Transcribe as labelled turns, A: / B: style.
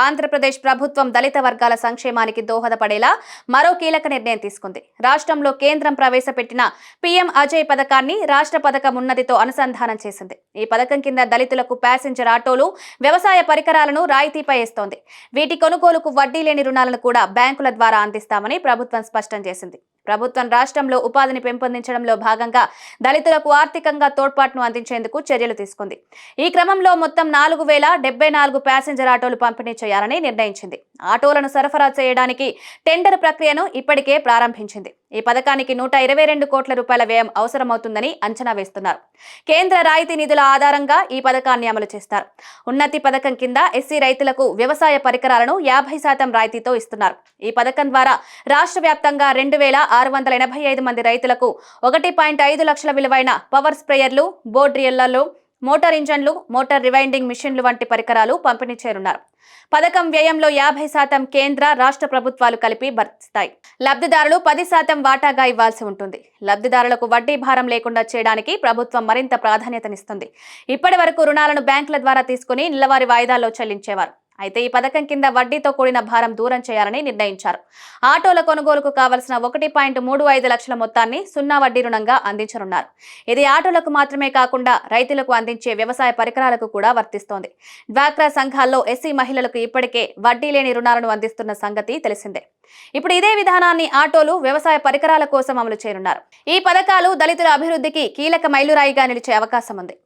A: ఆంధ్రప్రదేశ్ ప్రభుత్వం దళిత వర్గాల సంక్షేమానికి దోహదపడేలా మరో కీలక నిర్ణయం తీసుకుంది. రాష్ట్రంలో కేంద్రం ప్రవేశపెట్టిన పీఎం అజయ్ పథకాన్ని రాష్ట్ర పథకం ఉన్నతితో అనుసంధానం చేసింది. ఈ పథకం కింద దళితులకు ప్యాసింజర్ ఆటోలు, వ్యవసాయ పరికరాలను రాయితీపై ఇస్తోంది. వీటి కొనుగోలుకు వడ్డీ లేని రుణాలను కూడా బ్యాంకుల ద్వారా అందిస్తామని ప్రభుత్వం స్పష్టం చేసింది. ప్రభుత్వం రాష్ట్రంలో ఉపాధిని పెంపొందించడంలో భాగంగా దళితులకు ఆర్థికంగా తోడ్పాటును అందించేందుకు చర్యలు తీసుకుంది. ఈ క్రమంలో మొత్తం 4074 ప్యాసింజర్ ఆటోలు పంపిణీ చేయాలని నిర్ణయించింది. ఆటోలను సరఫరా చేయడానికి టెండర్ ప్రక్రియను ఇప్పటికే ప్రారంభించింది. ఈ పథకానికి 122 కోట్ల రూపాయల వ్యయం అవసరమవుతుందని అంచనా వేస్తున్నారు. కేంద్ర రాయితీ నిధుల ఆధారంగా ఈ పథకాన్ని అమలు చేస్తారు. ఉన్నతి పథకం కింద ఎస్సీ రైతులకు వ్యవసాయ పరికరాలను 50% రాయితీతో ఇస్తున్నారు. ఈ పథకం ద్వారా రాష్ట్ర వ్యాప్తంగా 2685 మంది రైతులకు 1.5 లక్షల విలువైన పవర్ స్ప్రేయర్లు, బోర్ డ్రిల్లర్లు, మోటార్ ఇంజన్లు, మోటార్ రివైండింగ్ మిషన్లు వంటి పరికరాలు పంపిణీ చేయనున్నారు. పథకం వ్యయంలో 50% కేంద్ర, రాష్ట్ర ప్రభుత్వాలు కలిపి భరిస్తాయి. లబ్ధిదారులు 10% వాటాగా ఇవ్వాల్సి ఉంటుంది. లబ్ధిదారులకు వడ్డీ భారం లేకుండా చేయడానికి ప్రభుత్వం మరింత ప్రాధాన్యతనిస్తుంది. ఇప్పటి వరకు రుణాలను బ్యాంకుల ద్వారా తీసుకుని నెలవారీ వాయిదాల్లో చెల్లించేవారు. అయితే ఈ పథకం కింద వడ్డీతో కూడిన భారం దూరం చేయాలని నిర్ణయించారు. ఆటోల కొనుగోలుకు కావలసిన 1.35 లక్షల మొత్తాన్ని 0 వడ్డీ రుణంగా అందించనున్నారు. ఇది ఆటోలకు మాత్రమే కాకుండా రైతులకు అందించే వ్యవసాయ పరికరాలకు కూడా వర్తిస్తోంది. డ్వాక్రా సంఘాల్లో ఎస్సీ మహిళలకు ఇప్పటికే వడ్డీ లేని రుణాలను అందిస్తున్న సంగతి తెలిసిందే. ఇప్పుడు ఇదే విధానాన్ని ఆటోలు, వ్యవసాయ పరికరాల కోసం అమలు చేయనున్నారు. ఈ పథకాలు దళితుల అభివృద్ధికి కీలక మైలురాయిగా నిలిచే అవకాశం ఉంది.